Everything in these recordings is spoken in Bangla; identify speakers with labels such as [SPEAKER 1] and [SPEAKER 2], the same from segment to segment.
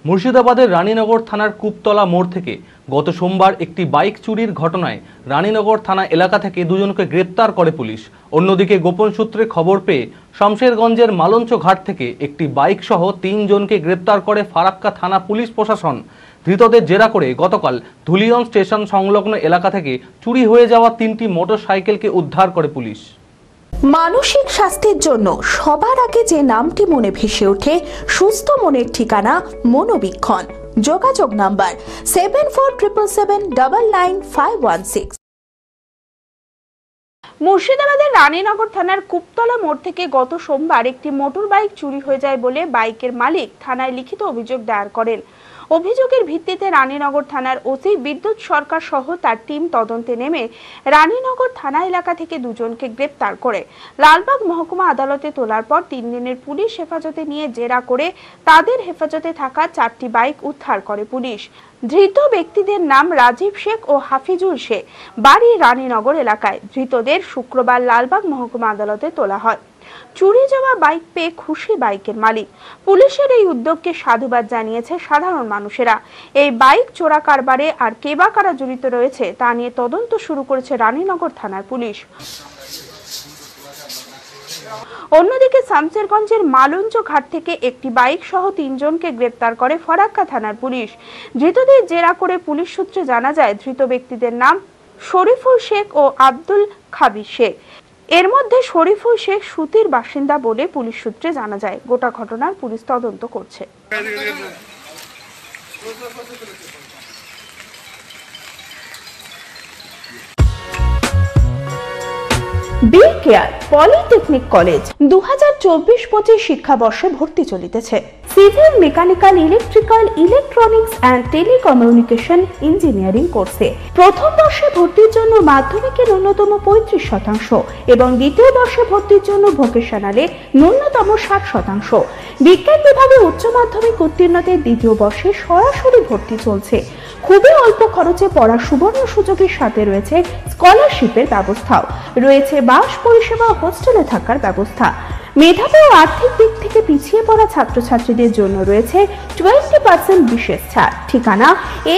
[SPEAKER 1] মুর্শিদাবাদের রানীনগর থানার কূপতলা মোড় থেকে গত সোমবার একটি বাইক চুরির ঘটনায় রানীনগর থানা এলাকা থেকে দুজনকে গ্রেপ্তার করে পুলিশ। অন্যদিকে গোপন সূত্রে খবর পেয়ে শমশেরগঞ্জের মালঞ্চ ঘাট থেকে একটি বাইক সহ 3 জনকে গ্রেপ্তার করে ফারাক্কা থানা পুলিশ প্রশাসন। ধৃতদের জেরা করে গতকাল ধুলিয়ন স্টেশন সংলগ্ন এলাকা থেকে চুরি হয়ে যাওয়া 3টি মোটরসাইকেলকে উদ্ধার করে পুলিশ।
[SPEAKER 2] মানসিক স্বাস্থ্যের জন্য সবার আগে যে নামটি মনে ভেসে ওঠে সুস্থ মনের ঠিকানা মনোবীক্ষণ। যোগাযোগ নাম্বার 7477799516।
[SPEAKER 3] মুর্শিদাবাদের রানীনগর থানার কূপতলা মোড় থেকে গত সোমবার একটি মোটর বাইক চুরি হয়ে যায় বলে বাইকের মালিক থানায় লিখিত অভিযোগ দায়ের করেন। অভিযোগের ভিত্তিতে রানীনগর থানার ওসি বিদ্যুৎ সরকার সহ তার টিম তদন্তে নেমে রানীনগর থানা এলাকা থেকে দুজনকে গ্রেপ্তার করে লালবাগ মহকুমা আদালতে তোলার পর 3 দিনের পুলিশ হেফাজতে নিয়ে জেরা করে তাদের হেফাজতে থাকা 4টি বাইক উদ্ধার করে পুলিশ। ধৃত ব্যক্তিদের নাম রাজীব শেখ ও হাফিজুল শেখ, বাড়ি রানীনগর এলাকায়। ধৃতদের শুক্রবার লালবাগ মহকুমা আদালতে তোলা হয়। চুরি যাওয়া বাইক পেয়ে খুশি বাইকের মালিক। পুলিশের এই উদ্যোগকে সাধুবাদ জানিয়েছে সাধারণ মানুষেরা। এই বাইক চোরা কারবারে আর কে বা কারা জড়িত রয়েছে তা নিয়ে তদন্ত শুরু করেছে রানীনগর থানার পুলিশ। অন্যদিকে শমশেরগঞ্জের মালঞ্চ ঘাট থেকে একটি বাইক সহ 3 জনকে গ্রেপ্তার করে ফারাক্কা থানার পুলিশ। ধৃতদের জেরা করে পুলিশ সূত্রে জানা যায় ধৃত ব্যক্তিদের নাম শরীফুল শেখ ও আব্দুল খাবির শেখ। এর মধ্যে শরীফুল শেখ সুতির বাসিন্দা বলে পুলিশ সূত্রে জানা যায়। গোটা ঘটনার পুলিশ তদন্ত করছে। বি কেয়ার পলিটেকনিক কলেজ 2024-25 শিক্ষাবর্ষে ভর্তি চলিতেছে। Civil, mechanical, electrical, electronics and telecommunication engineering কোর্সে প্রথম বর্ষে ভর্তির জন্য মাধ্যমিকের ন্যূনতম 35% এবং দ্বিতীয় বর্ষে ভর্তির জন্য ভোকেশনালে ন্যূনতম 60%। বিজ্ঞান বিভাগে উচ্চ মাধ্যমিক উত্তীর্ণদের দ্বিতীয় বর্ষে সরাসরি ভর্তি চলছে। খুবই অল্প খরচে পড়ার সুবর্ণ সুযোগের সাথে রয়েছে স্কলারশিপের ব্যবস্থাও। রয়েছে বাস পরিষেবা ও হোস্টেলে থাকার ব্যবস্থা। মেধাবী ও আর্থিক দিক থেকে পিছিয়ে পড়া ছাত্রছাত্রীদের জন্য রয়েছে 20% বিশেষ ছাড়। ঠিকানা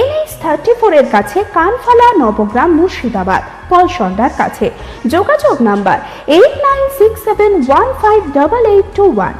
[SPEAKER 3] NH 34 এর কাছে, কানফালা, নবগ্রাম, মুর্শিদাবাদ, পলসন্ডার কাছে। যোগাযোগ নাম্বার 8967158821।